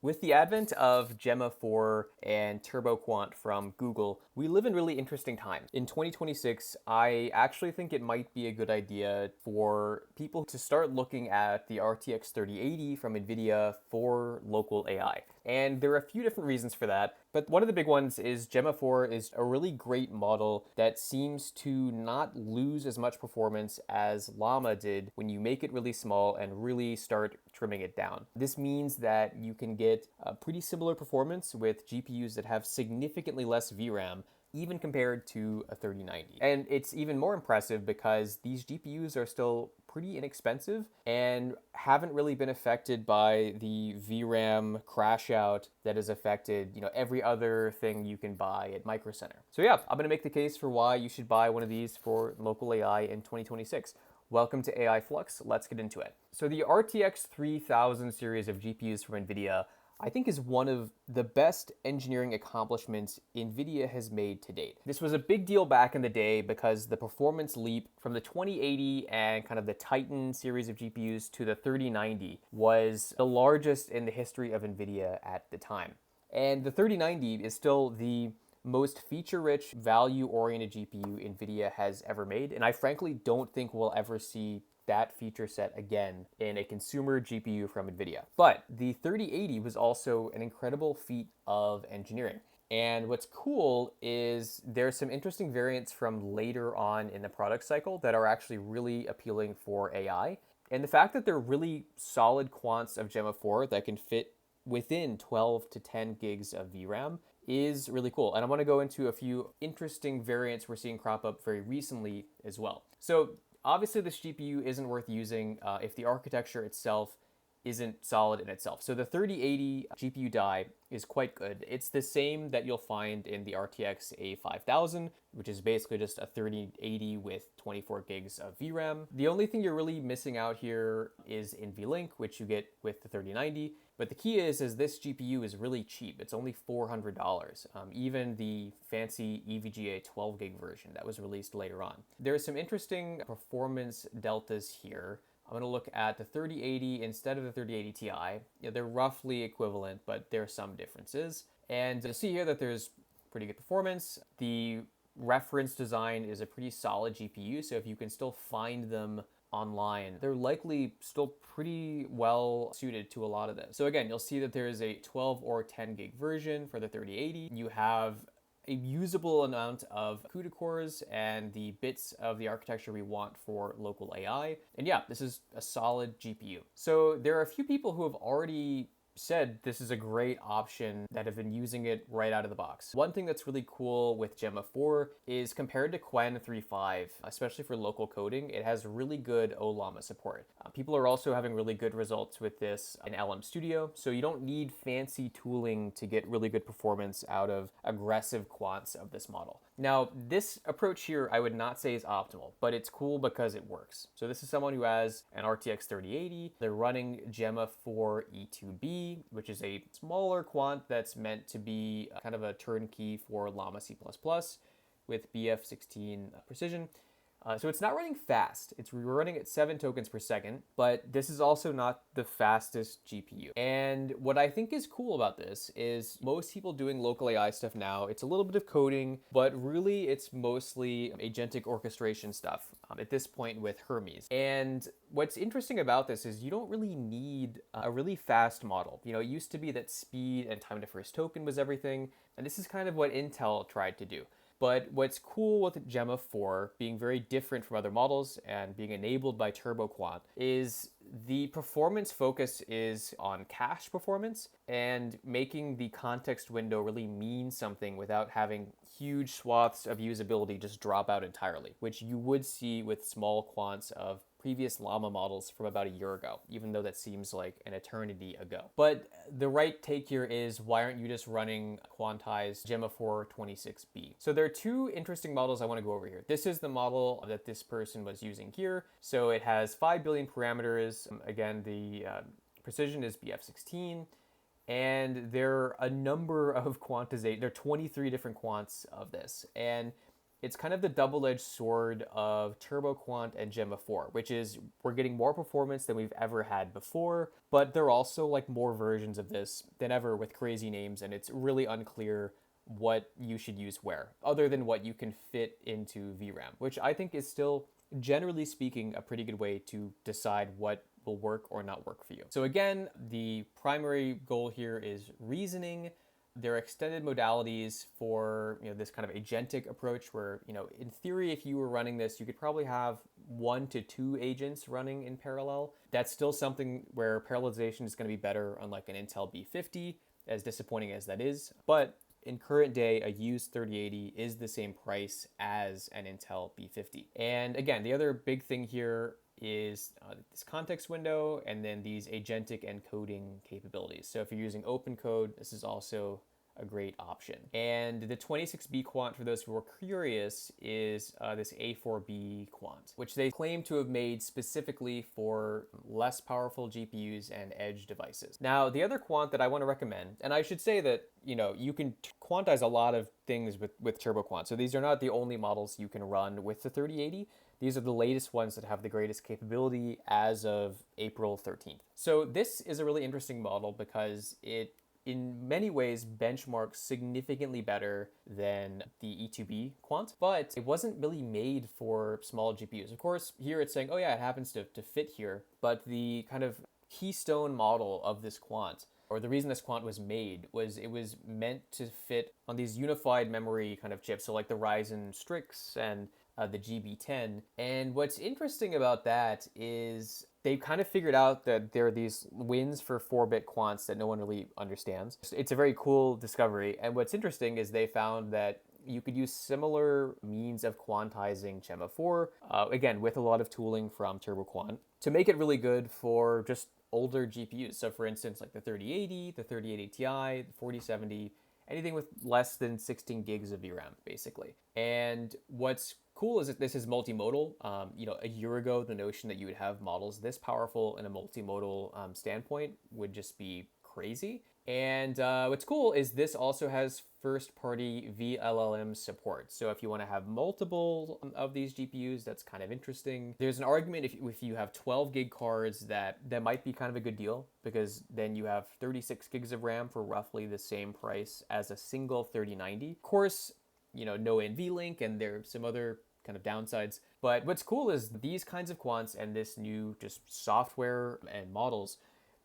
With the advent of Gemma 4 and Turbo Quant from Google, we live in really interesting times. In 2026, I actually think it might be a good idea for people to start looking at the RTX 3080 from nVidia for local AI. And there are a few different reasons for that, but one of the big ones is Gemma 4 is a really great model that seems to not lose as much performance as Llama did when you make it really small and really start trimming it down. This means that you can get a pretty similar performance with GPUs that have significantly less VRAM, even compared to a 3090. And it's even more impressive because these GPUs are still pretty inexpensive and haven't really been affected by the VRAM crash out that has affected, every other thing you can buy at Micro Center. So yeah, I'm gonna make the case for why you should buy one of these for local AI in 2026. Welcome to AI Flux, let's get into it. So the RTX 3000 series of GPUs from nVidia I think is one of the best engineering accomplishments NVIDIA has made to date. This was a big deal back in the day because the performance leap from the 2080 and kind of the Titan series of GPUs to the 3090 was the largest in the history of NVIDIA at the time. And the 3090 is still the most feature-rich, value-oriented GPU NVIDIA has ever made, and I frankly don't think we'll ever see that feature set again in a consumer GPU from NVIDIA. But the 3080 was also an incredible feat of engineering. And what's cool is there's some interesting variants from later on in the product cycle that are actually really appealing for AI. And the fact that they're really solid quants of Gemma 4 that can fit within 12 to 10 gigs of VRAM is really cool. And I want to go into a few interesting variants we're seeing crop up very recently as well. So obviously, this GPU isn't worth using if the architecture itself isn't solid in itself. So the 3080 GPU die is quite good. It's the same that you'll find in the RTX A5000, which is basically just a 3080 with 24 gigs of VRAM. The only thing you're really missing out here is NVLink, which you get with the 3090. But the key is this GPU is really cheap. It's only $400. Even the fancy EVGA 12 gig version that was released later on. There are some interesting performance deltas here. I'm going to look at the 3080 instead of the 3080 Ti. They're roughly equivalent, but there are some differences. And you'll see here that there's pretty good performance. The reference design is a pretty solid GPU, so if you can still find them online, they're likely still pretty well suited to a lot of this. So again, you'll see that there is a 12 or 10 gig version for the 3080. You have a usable amount of CUDA cores and the bits of the architecture we want for local AI. And yeah, this is a solid GPU. So there are a few people who have already said this is a great option that have been using it right out of the box. One thing that's really cool with Gemma 4 is compared to Qwen 3.5, especially for local coding, it has really good ollama support. People are also having really good results with this in LM Studio, so you don't need fancy tooling to get really good performance out of aggressive quants of this model. Now, this approach here I would not say is optimal, but it's cool because it works. So this is someone who has an RTX 3080. They're running Gemma 4 E2B, which is a smaller quant that's meant to be kind of a turnkey for Llama C++ with BF16 precision. So it's not running fast. We're running at 7 tokens per second, but this is also not the fastest GPU. And what I think is cool about this is most people doing local AI stuff now, it's a little bit of coding, but really it's mostly agentic orchestration stuff at this point with Hermes. And what's interesting about this is you don't really need a really fast model. It used to be that speed and time to first token was everything, and this is kind of what Intel tried to do. But what's cool with Gemma 4 being very different from other models and being enabled by Turbo Quant is the performance focus is on cache performance and making the context window really mean something without having huge swaths of usability just drop out entirely, which you would see with small quants of previous Llama models from about a year ago, even though that seems like an eternity ago. But the right take here is, why aren't you just running quantized Gemma 4 26B? So there are two interesting models I want to go over here. This is the model that this person was using here. So it has 5 billion parameters. Again, the precision is BF16. And there are a number of there are 23 different quants of this. And it's kind of the double-edged sword of Turbo Quant and Gemma 4, which is we're getting more performance than we've ever had before, but there are also like more versions of this than ever with crazy names, and it's really unclear what you should use where, other than what you can fit into VRAM, which I think is still, generally speaking, a pretty good way to decide what will work or not work for you. So again, the primary goal here is reasoning. There are extended modalities for this kind of agentic approach where, in theory, if you were running this, you could probably have 1 to 2 agents running in parallel. That's still something where parallelization is going to be better on like an Intel B50, as disappointing as that is. But in current day, a used 3080 is the same price as an Intel B50. And again, the other big thing here is this context window and then these agentic encoding capabilities. So if you're using open code, this is also a great option. And the 26B quant, for those who are curious, is this A4B quant, which they claim to have made specifically for less powerful GPUs and edge devices. Now, the other quant that I want to recommend, and I should say that, you can quantize a lot of things with Turbo Quant. So these are not the only models you can run with the 3080. These are the latest ones that have the greatest capability as of April 13th. So this is a really interesting model because it, in many ways, benchmarks significantly better than the E2B quant, but it wasn't really made for small GPUs. Of course, here it's saying, oh yeah, it happens to fit here, but the kind of keystone model of this quant, or the reason this quant was made, was it was meant to fit on these unified memory kind of chips, so like the Ryzen Strix and the GB10. And what's interesting about that is they've kind of figured out that there are these wins for 4-bit quants that no one really understands. It's a very cool discovery. And what's interesting is they found that you could use similar means of quantizing Gemma 4, again, with a lot of tooling from Turbo Quant, to make it really good for just older GPUs. So for instance, like the 3080, the 3080 Ti, the 4070, anything with less than 16 gigs of VRAM, basically. And what's cool is that this is multi-modal. A year ago, the notion that you would have models this powerful in a multi-modal standpoint would just be crazy. And what's cool is this also has first-party VLLM support. So if you want to have multiple of these GPUs, that's kind of interesting. There's an argument if you have 12 gig cards that might be kind of a good deal, because then you have 36 gigs of RAM for roughly the same price as a single 3090. Of course, no NVLink, and there are some other kind of downsides. But what's cool is these kinds of quants and this new just software and models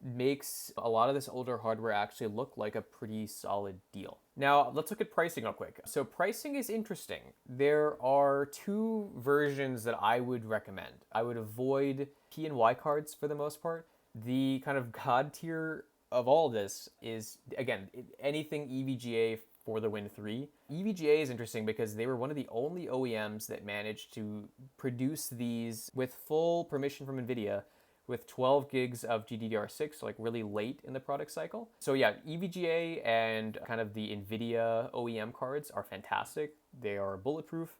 makes a lot of this older hardware actually look like a pretty solid deal. Now, let's look at pricing real quick. So pricing is interesting. There are 2 versions that I would recommend. I would avoid P and Y cards for the most part. The kind of god tier of all this is, again, anything EVGA for the Win 3. EVGA is interesting because they were one of the only OEMs that managed to produce these with full permission from NVIDIA with 12 gigs of GDDR6, like really late in the product cycle. So yeah, EVGA and kind of the NVIDIA OEM cards are fantastic. They are bulletproof.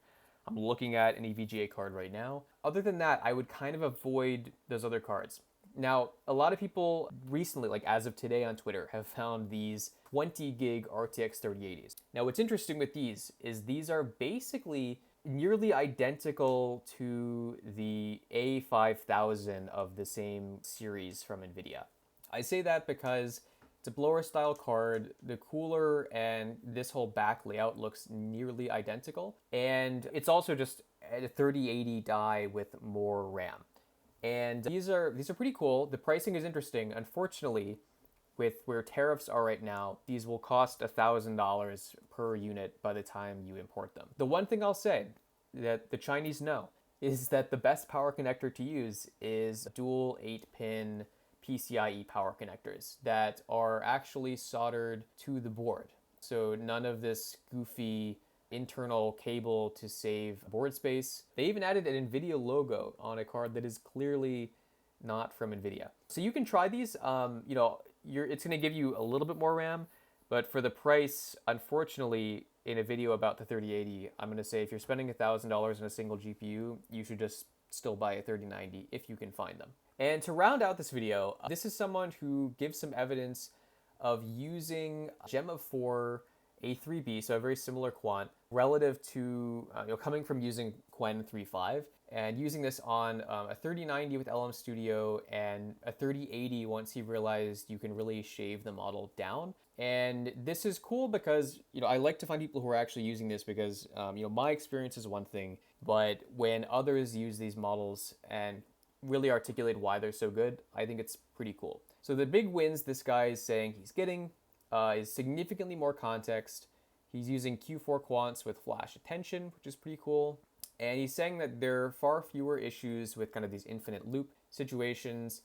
I'm looking at an EVGA card right now. Other than that, I would kind of avoid those other cards. Now, a lot of people recently, like as of today on Twitter, have found these 20 gig RTX 3080s. Now, what's interesting with these is these are basically nearly identical to the A5000 of the same series from NVIDIA. I say that because it's a blower style card, the cooler and this whole back layout looks nearly identical, and it's also just a 3080 die with more RAM. And these are pretty cool. The pricing is interesting. Unfortunately, with where tariffs are right now, these will cost $1,000 per unit by the time you import them. The one thing I'll say that the Chinese know is that the best power connector to use is dual 8-pin PCIe power connectors that are actually soldered to the board. So none of this goofy internal cable to save board space. They even added an NVIDIA logo on a card that is clearly not from NVIDIA. So you can try these. It's going to give you a little bit more RAM, but for the price, unfortunately, in a video about the 3080, I'm going to say if you're spending $1,000 on a single GPU, you should just still buy a 3090 if you can find them. And to round out this video, this is someone who gives some evidence of using Gemma 4 A3B, so a very similar quant, relative to coming from using Qwen 3.5 and using this on a 3090 with LM Studio and a 3080 once he realized you can really shave the model down. And this is cool because I like to find people who are actually using this because my experience is one thing, but when others use these models and really articulate why they're so good, I think it's pretty cool. So the big wins this guy is saying he's getting is significantly more context. He's using Q4 quants with flash attention, which is pretty cool. And he's saying that there are far fewer issues with kind of these infinite loop situations.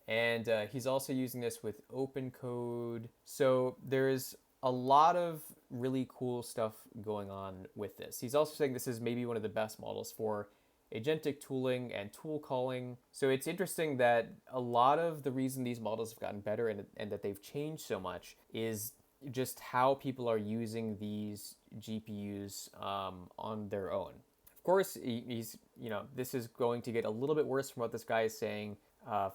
And he's also using this with open code. So there's a lot of really cool stuff going on with this. He's also saying this is maybe one of the best models for agentic tooling and tool calling. So it's interesting that a lot of the reason these models have gotten better and that they've changed so much is just how people are using these GPUs on their own. Of course, this is going to get a little bit worse from what this guy is saying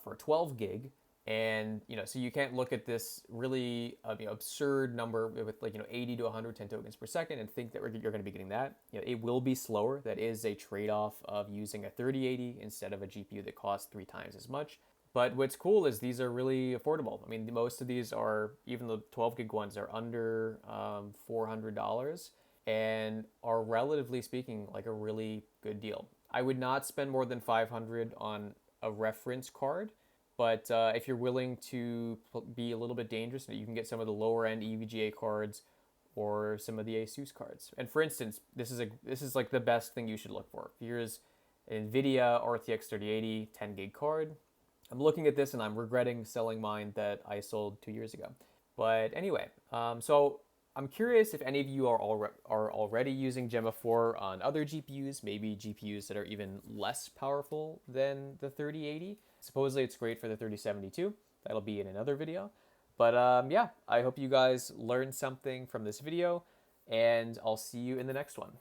for 12 gig. And so you can't look at this really absurd number with 80 to 110 tokens per second and think that you're going to be getting that. It will be slower. That is a trade-off of using a 3080 instead of a GPU that costs 3 times as much. But what's cool is these are really affordable. I mean, most of these are, even the 12 gig ones, are under $400 and are, relatively speaking, like a really good deal. I would not spend more than $500 on a reference card. But if you're willing to be a little bit dangerous, you can get some of the lower end EVGA cards or some of the ASUS cards. And for instance, this is like the best thing you should look for. Here's an nVidia RTX 3080 10 gig card. I'm looking at this and I'm regretting selling mine that I sold 2 years ago. But anyway, so I'm curious if any of you are already using Gemma 4 on other GPUs, maybe GPUs that are even less powerful than the 3080. Supposedly it's great for the 3072. That'll be in another video. But yeah, I hope you guys learned something from this video, and I'll see you in the next one.